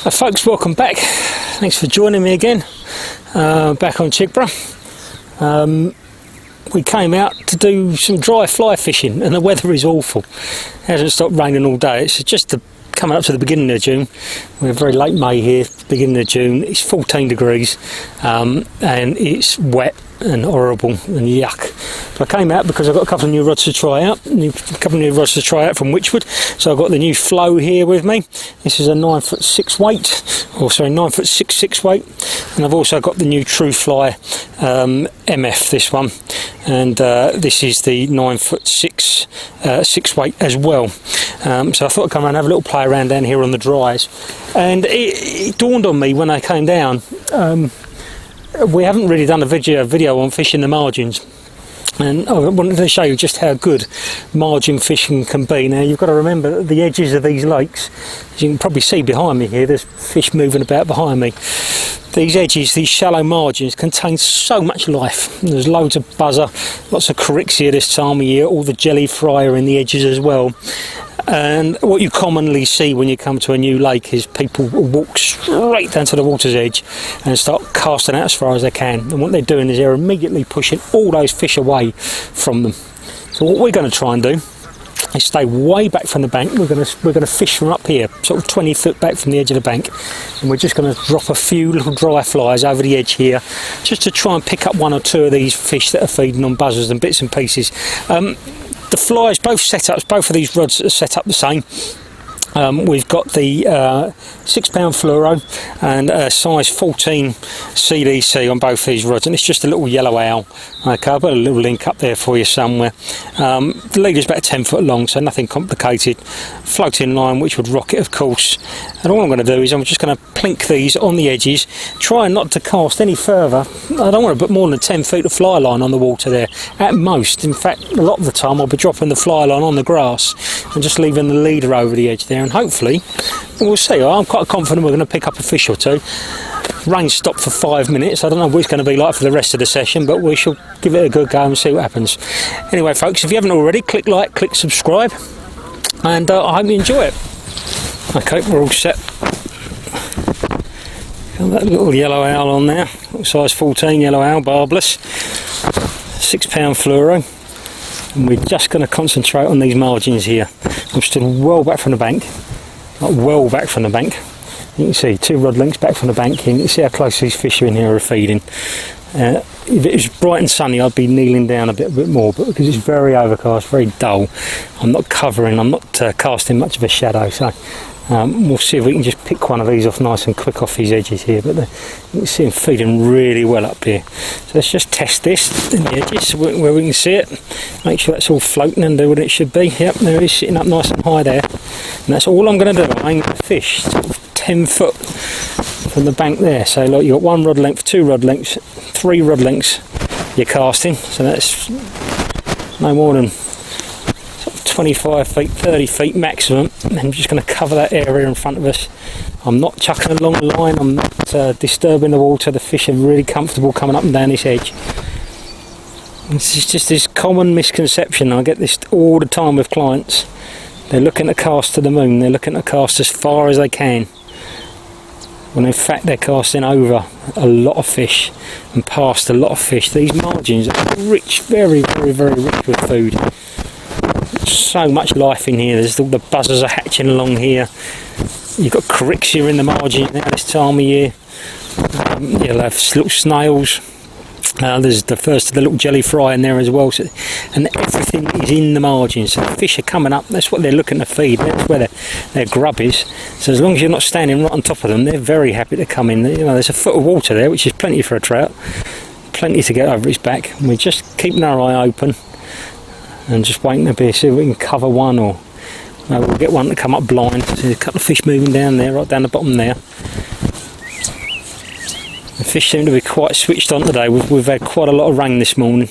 Hi folks, welcome back. Thanks for joining me again, back on Chigborough. We came out to do some dry fly fishing and the weather is awful. It hasn't stopped raining all day. It's just coming up to the beginning of June. We're very late May here, beginning of June. It's 14 degrees and it's wet and horrible and yuck. But I came out because I've got a couple of new rods to try out, from Witchwood. So I've got the new Flow here with me. This is a 9'6" weight, or sorry, 9'6" weight, and I've also got the new Truefly MF, this one, and this is the 9'6" weight as well. So I thought I'd come around and have a little play around down here on the dries, and it dawned on me when I came down. We haven't really done a video on fishing the margins, and I wanted to show you just how good margin fishing can be. Now you've got to remember that the edges of these lakes, as you can probably see behind me here, there's fish moving about behind me. These edges, these shallow margins, contain so much life. There's loads of buzzer, lots of Crixia this time of year, all the jelly fry are in the edges as well. And what you commonly see when you come to a new lake is people walk straight down to the water's edge and start casting out as far as they can. And what they're doing is they're immediately pushing all those fish away from them. So what we're going to try and do is stay way back from the bank. We're going to fish from up here, sort of 20 foot back from the edge of the bank, and we're just going to drop a few little dry flies over the edge here, just to try and pick up one or two of these fish that are feeding on buzzers and bits and pieces. The flies, both setups, both of these rods are set up the same. We've got the 6 pound fluoro and a size 14 CDC on both these rods, and it's just a little yellow owl. Okay, I'll put a little link up there for you somewhere. The leader's about 10 foot long, so nothing complicated. Floating line, which would rock it, of course. And all I'm going to do is I'm just going to plink these on the edges, try not to cast any further. I don't want to put more than 10 feet of fly line on the water there, at most. In fact, a lot of the time I'll be dropping the fly line on the grass and just leaving the leader over the edge there. And hopefully, we'll see. I'm quite confident we're going to pick up a fish or two. Rain stopped for 5 minutes. I don't know what it's going to be like for the rest of the session, but we shall give it a good go and see what happens. Anyway, folks, if you haven't already, click like, click subscribe, and I hope you enjoy it. Okay, we're all set. Got that little yellow owl on there, little size 14 yellow owl, barbless, 6 pound fluoro. And we're just going to concentrate on these margins here. I'm still well back from the bank, not well back from the bank. You can see 2 rod lengths back from the bank here. You can see how close these fish are in here are feeding. If it was bright and sunny, I'd be kneeling down a bit more, but because it's very overcast, very dull, I'm not casting much of a shadow. So we'll see if we can just pick one of these off nice and quick off these edges here. But you can see them feeding really well up here. So let's just test this in the edges where we can see it. Make sure that's all floating and do what it should be. Yep, there it is, sitting up nice and high there. And that's all I'm going to do. I'm going to fish 10 foot from the bank there. So like you've got 1 rod length, 2 rod lengths, 3 rod lengths you're casting. So that's no more than 25 feet, 30 feet maximum. And I'm just going to cover that area in front of us. I'm not chucking a long line, I'm not disturbing the water. The fish are really comfortable coming up and down this edge. This is just this common misconception. I get this all the time with clients. They're looking to cast to the moon, they're looking to cast as far as they can, when in fact they're casting over a lot of fish and past a lot of fish. These margins are rich, very, very, very rich with food. So much life in here. There's all the buzzers are hatching along here. You've got Crixia in the margin now this time of year. You'll have little snails. There's the first of the little jelly fry in there as well. So, and everything is in the margins. So the fish are coming up. That's what they're looking to feed. That's where their grub is. So as long as you're not standing right on top of them, they're very happy to come in. You know, there's a foot of water there, which is plenty for a trout. Plenty to get over its back. And we're just keeping our eye open and just waiting to see if we can cover one, or we'll get one to come up blind. So there's a couple of fish moving down there, right down the bottom there. The fish seem to be quite switched on today. We've had quite a lot of rain this morning.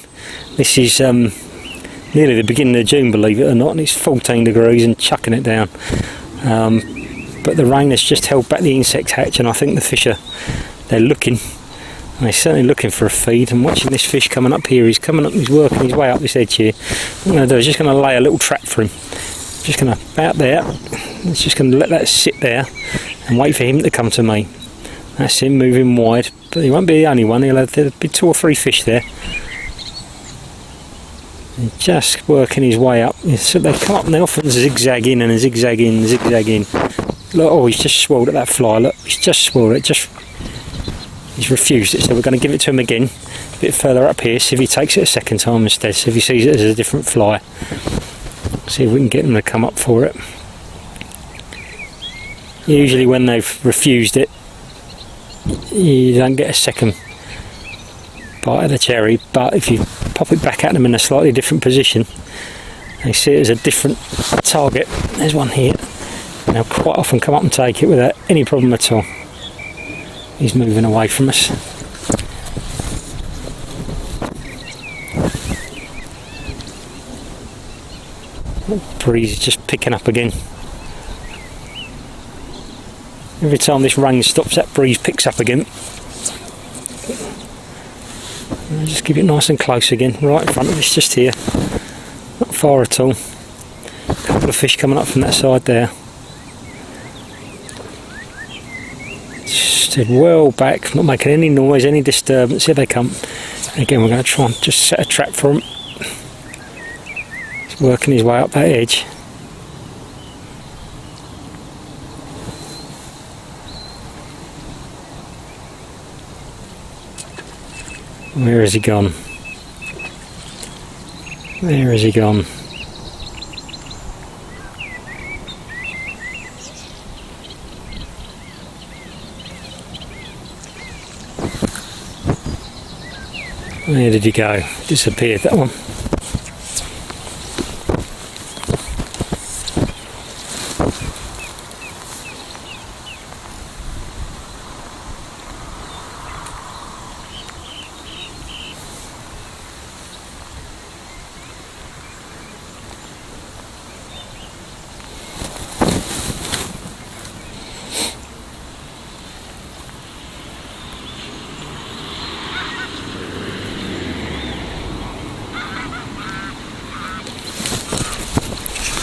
This is nearly the beginning of June, believe it or not, and it's 14 degrees and chucking it down. But the rain has just held back the insect hatch, and I think the fish they're looking. They're certainly looking for a feed. I'm watching this fish coming up here. He's coming up, he's working his way up this edge here. What I'm going to do is just going to lay a little trap for him. Just going to, about there, It's just going to let that sit there and wait for him to come to me. That's him moving wide, but he won't be the only one. There'll be 2 or 3 fish there. And just working his way up. So they come up and they often zigzagging and zigzagging, zigzagging. Look, oh, he's just swirled at that fly. Look, he's just swirled it. He's refused it, so we're going to give it to him again. A bit further up here, see if he takes it a second time instead. See if he sees it as a different fly. See if we can get him to come up for it. Usually when they've refused it, you don't get a second bite of the cherry, but if you pop it back at them in a slightly different position, they see it as a different target. There's one here. And they'll quite often come up and take it without any problem at all. He's moving away from us. The breeze is just picking up again. Every time this rain stops, that breeze picks up again. I'll just keep it nice and close again, right in front of us, just here. Not far at all. A couple of fish coming up from that side there. Stood well back, not making any noise, any disturbance. Here they come. Again, we're going to try and just set a trap for him. He's working his way up that edge. Where has he gone? Where has he gone? Where did he go? Disappeared, that one.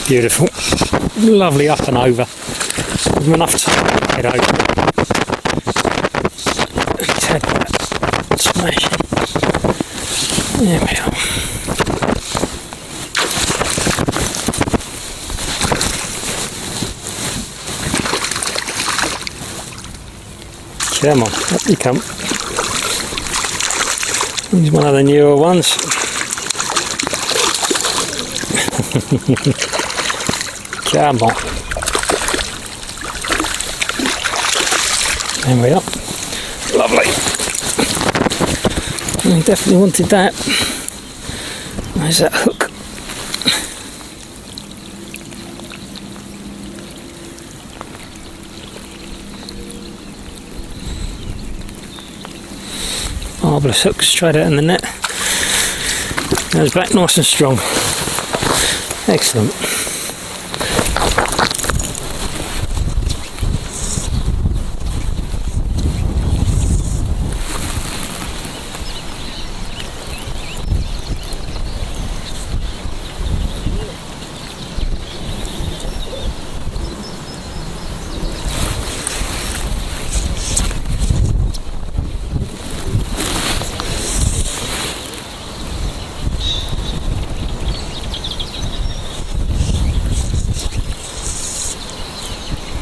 Beautiful, lovely up and over. Give him enough time to head over. Let's head that smash. There we are. Come on, up you come. He's one of the newer ones. Come on. There we are. Lovely. I definitely wanted that. Where's that hook? Marvellous hook straight out in the net. Goes back nice and strong. Excellent.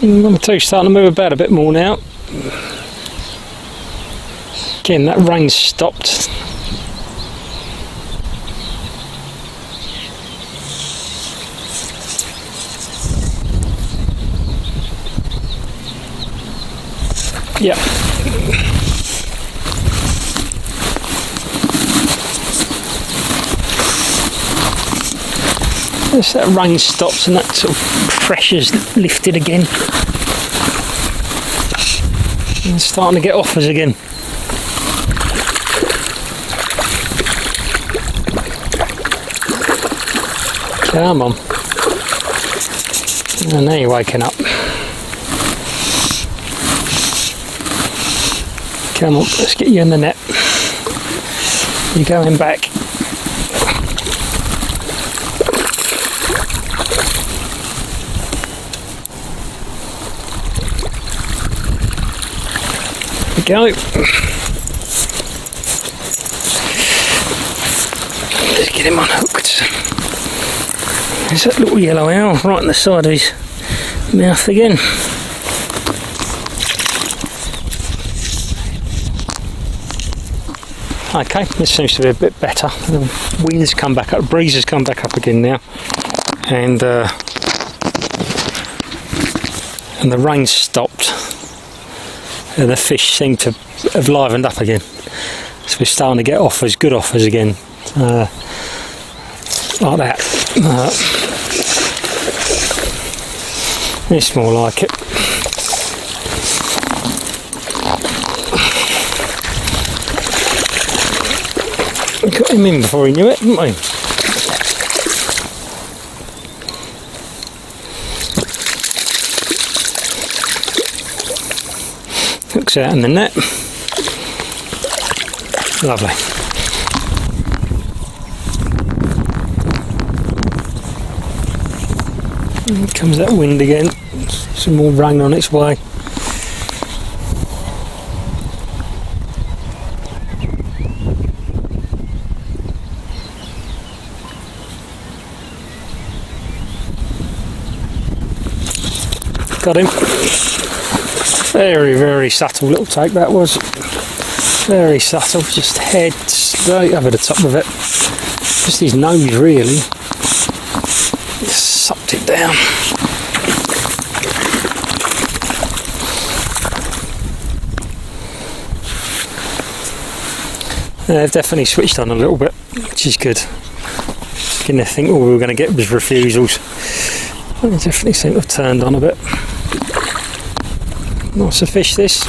Number 2 starting to move about a bit more now. Again, that rain stopped. Yep. As that rain stops and that sort of pressure's lifted again. And starting to get offers again. Come on. And now you're waking up. Come on, let's get you in the net. You're going back. we go. Let's get him unhooked. There's that little yellow owl right on the side of his mouth again. Okay, this seems to be a bit better. The wind's come back up, the breeze has come back up again now, and the rain stopped, and the fish seem to have livened up again. So we're starting to get offers, good offers again, like that. It's more like it. We got him in before he knew it, didn't we? Hooks out in the net. Lovely. Here comes that wind again. Some more rain on its way. Got him. Very, very subtle little take that was. Very subtle, just head straight over the top of it. Just his nose really. Just sucked it down. They've definitely switched on a little bit, which is good. Beginning to think all we were going to get was refusals. They definitely seem to have turned on a bit. Nice to fish this.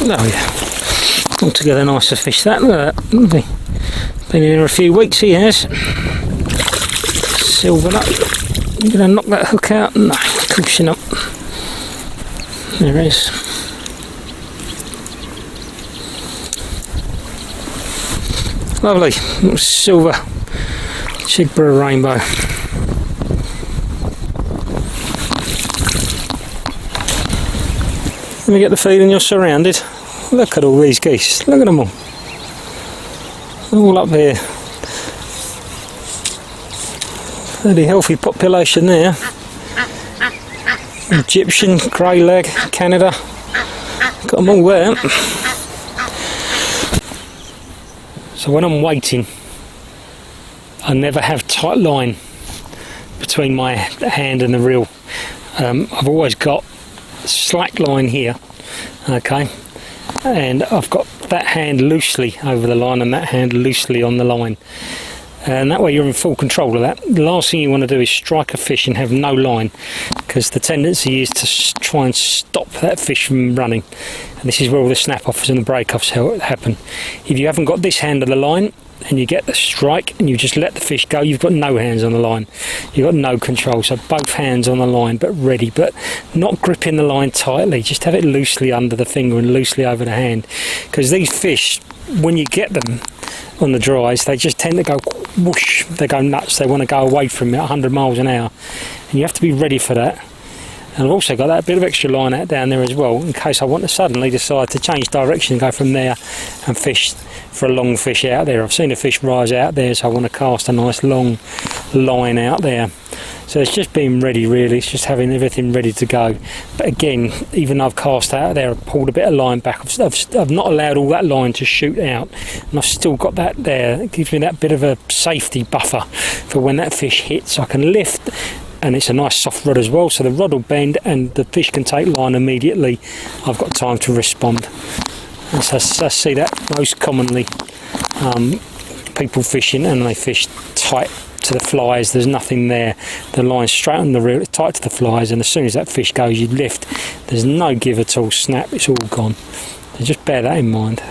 Oh yeah, altogether nice to fish that. Look at that, hasn't he? Been in here a few weeks, he has. Silvered up. You gonna knock that hook out? No, of course you're not. There it is. Lovely, little silver Chigborough rainbow. Let me get the feeling you're surrounded. Look at all these geese. Look at them all up here. Fairly healthy population there. Egyptian, grey leg, Canada. Got them all there. So when I'm waiting, I never have tight line between my hand and the reel. I've always got slack line here, okay, and I've got that hand loosely over the line and that hand loosely on the line, and that way you're in full control of that. The last thing you want to do is strike a fish and have no line, because the tendency is to try and stop that fish from running, and this is where all the snap offs and the break offs happen. If you haven't got this hand of the line and you get the strike and you just let the fish go, you've got no hands on the line, you've got no control. So both hands on the line, but ready, but not gripping the line tightly, just have it loosely under the finger and loosely over the hand, because these fish, when you get them on the dries, they just tend to go whoosh, they go nuts, they want to go away from it 100 miles an hour, and you have to be ready for that. And I've also got that bit of extra line out down there as well, in case I want to suddenly decide to change direction and go from there and fish for a long fish out there. I've seen a fish rise out there, so I want to cast a nice long line out there. So it's just being ready really, it's just having everything ready to go. But again, even though I've cast out there, I've pulled a bit of line back, I've not allowed all that line to shoot out, and I've still got that there. It gives me that bit of a safety buffer for when that fish hits, I can lift, and it's a nice soft rod as well, so the rod will bend and the fish can take line immediately. I've got time to respond. And so I see that most commonly, people fishing and they fish tight to the flies, there's nothing there, the line's straight on the reel, it's tight to the flies, and as soon as that fish goes you lift, there's no give at all, snap, it's all gone. So just bear that in mind.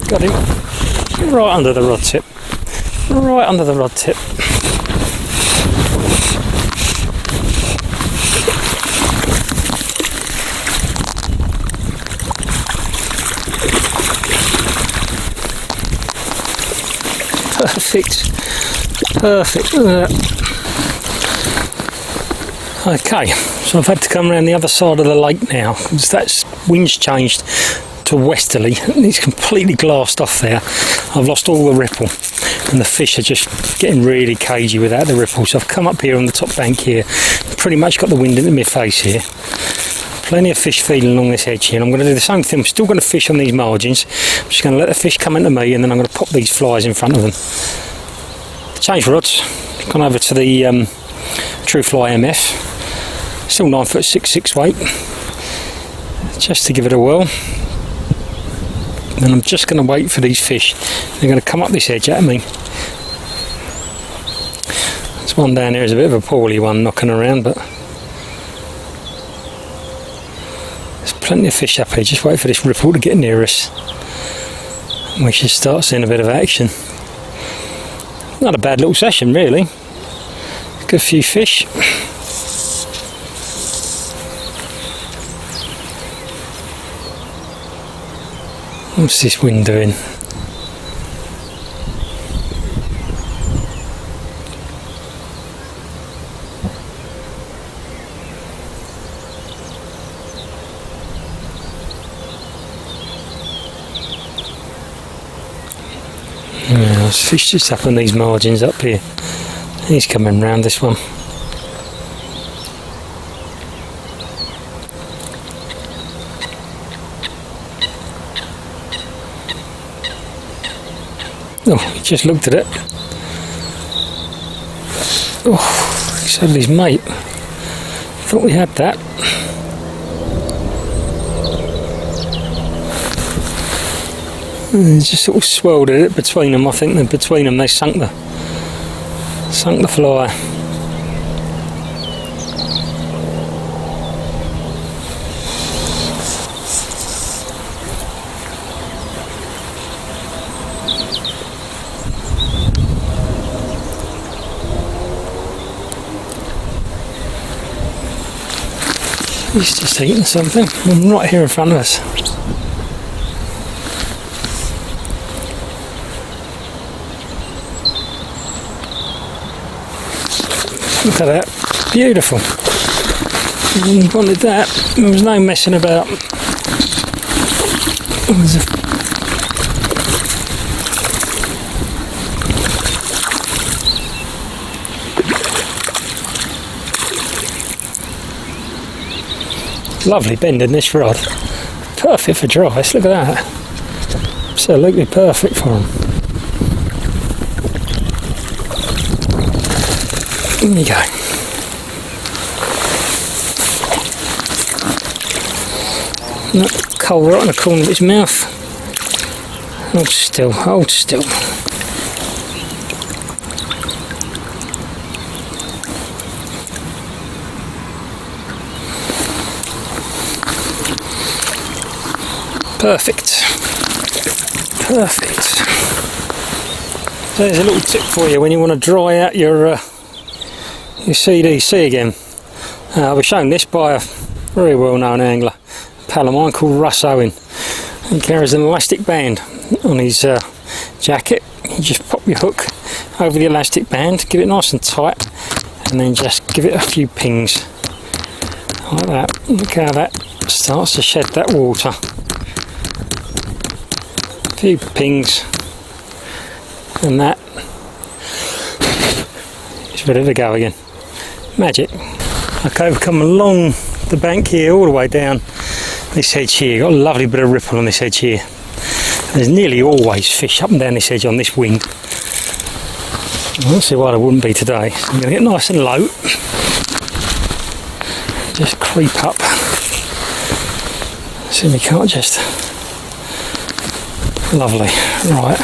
Got him right under the rod tip. Right under the rod tip. Perfect. Perfect. Look at that. Okay, so I've had to come around the other side of the lake now because that wind's changed to westerly and it's completely glassed off there. I've lost all the ripple and the fish are just getting really cagey without the ripple. So I've come up here on the top bank here, pretty much got the wind into my face here. Plenty of fish feeding along this edge here, and I'm going to do the same thing. I'm still going to fish on these margins. I'm just going to let the fish come into me and then I'm going to pop these flies in front of them. Change rods, gone over to the True Fly MF. Still 9'6" weight, just to give it a whirl. And I'm just going to wait for these fish. They're going to come up this edge at me. This one down here is a bit of a poorly one knocking around, but there's plenty of fish up here. Just wait for this ripple to get near us and we should start seeing a bit of action. Not a bad little session really. Good few fish. What's this wind doing? Yeah, there's fish just up on these margins up here. He's coming round this one. Oh, he just looked at it. Oh, so did his mate. Thought we had that. He just sort of swirled at it between them. I think that between them they sunk the fly. He's just eating something right here in front of us. Look at that, beautiful. He wanted that, there was no messing about. Lovely bend in this rod. Perfect for dries, look at that. Absolutely perfect for him. There you go. That coal right in the corner of its mouth. Hold still, hold still. Perfect. Perfect. So there's a little tip for you when you want to dry out your CDC again. I was shown this by a very well-known angler, a pal of mine called Russ Owen. He carries an elastic band on his jacket. You just pop your hook over the elastic band, give it nice and tight, and then just give it a few pings like that. Look how that starts to shed that water. A few pings, and that is ready to go again. Magic. Okay, we've come along the bank here all the way down this edge here. Got a lovely bit of ripple on this edge here. There's nearly always fish up and down this edge on this wind. I don't see why there wouldn't be today. So I'm going to get nice and low. Just creep up. See, we can't just. Lovely. Right.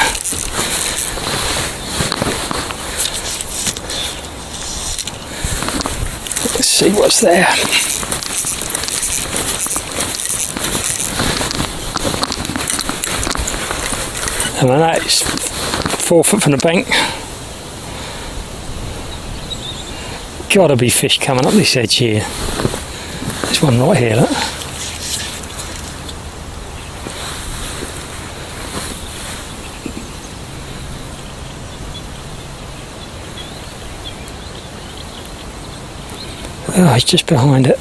Let's see what's there. And then that's 4 foot from the bank. Gotta be fish coming up this edge here. There's one right here, look. Oh, he's just behind it.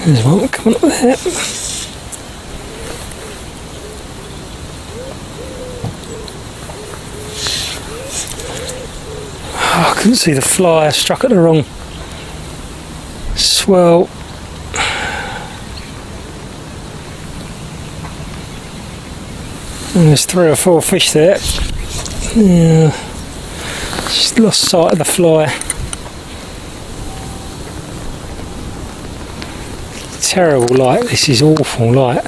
There's one coming up there. Oh, I couldn't see the fly, I struck at the wrong swell. And there's 3 or 4 fish there. Yeah, just lost sight of the fly. Terrible light, this is awful light.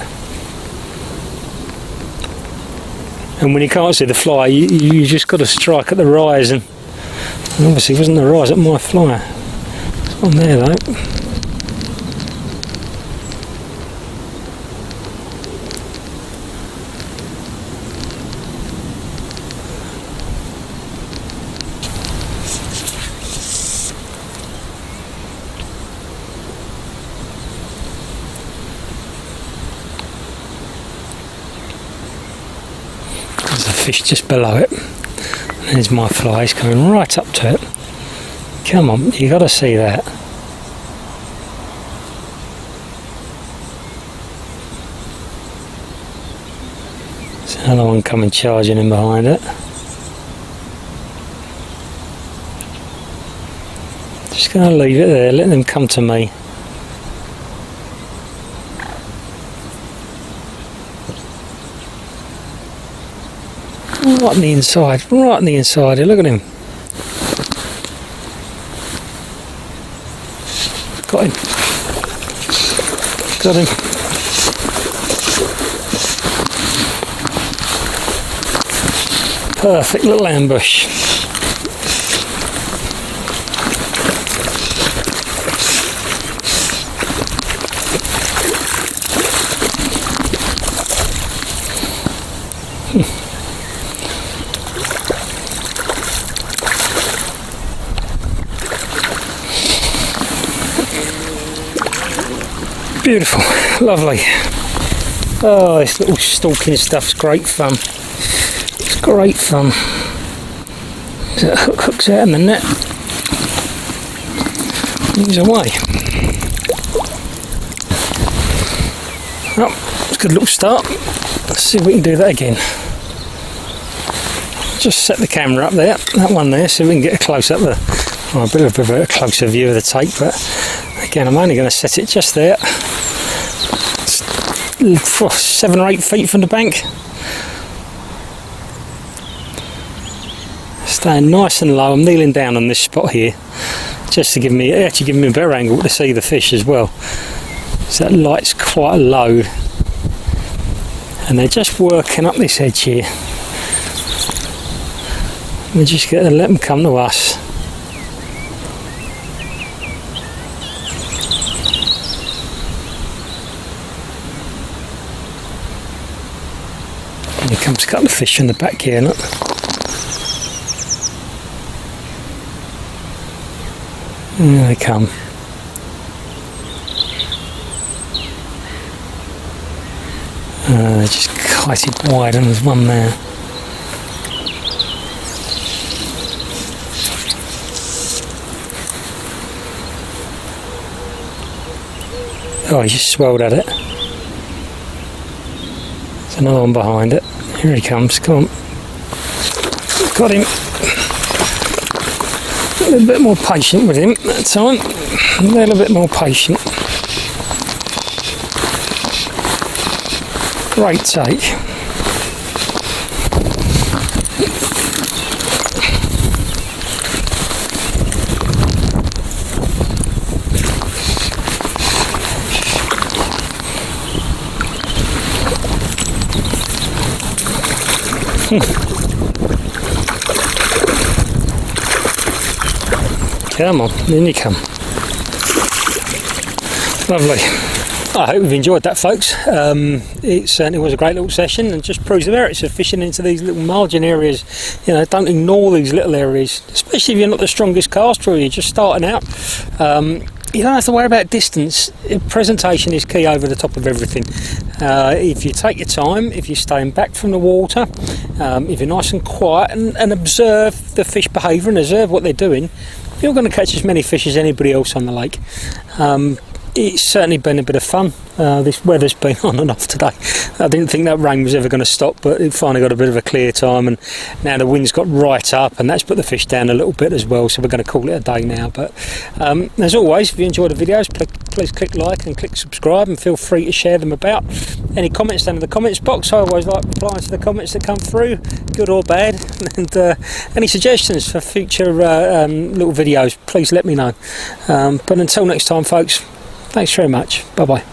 And when you can't see the fly, you just got to strike at the rise, and obviously it wasn't the rise at my fly. It's on there though. There's a fish just below it. There's my fly, he's coming right up to it. Come on, you got to see that. There's another one coming charging in behind it. Just going to leave it there, let them come to me. Right on the inside, right on the inside, look at him. Got him. Got him. Perfect little ambush. Beautiful, lovely. Oh, this little stalking stuff's great fun. It's great fun. So it hooks out in the net. He's away. Oh, it's a good little start. Let's see if we can do that again. Just set the camera up there, that one there, so we can get a close up, a bit of a closer view of the tape. But again, I'm only going to set it just there. 7 or 8 feet from the bank. Staying nice and low. I'm kneeling down on this spot here, just to give me a better angle to see the fish as well. So that light's quite low, and they're just working up this edge here. We just got to let them come to us. And here comes a couple of fish in the back here, look. There they come. They just kited wide, and there's one there. Oh, he just swelled at it. There's another one behind it. Here he comes, come on. Got him. A little bit more patient with him that time. A little bit more patient. Great take. Come on, in you come. Lovely. I hope you've enjoyed that, folks. It certainly was a great little session, and just proves the merits of fishing into these little margin areas. You know, don't ignore these little areas, especially if you're not the strongest caster or you're just starting out. You don't have to worry about distance. Presentation is key over the top of everything. If you take your time, if you're staying back from the water, if you're nice and quiet and observe the fish behaviour and observe what they're doing, you're going to catch as many fish as anybody else on the lake. It's certainly been a bit of fun. This weather's been on and off today. I didn't think that rain was ever going to stop, but it finally got a bit of a clear time, and now the wind's got right up, and that's put the fish down a little bit as well, so we're going to call it a day now. But as always, if you enjoy the videos, please click like and click subscribe, and feel free to share them about. Any comments down in the comments box. I always like replying to the comments that come through, good or bad, and any suggestions for future little videos, please let me know. But until next time, folks, thanks very much. Bye bye.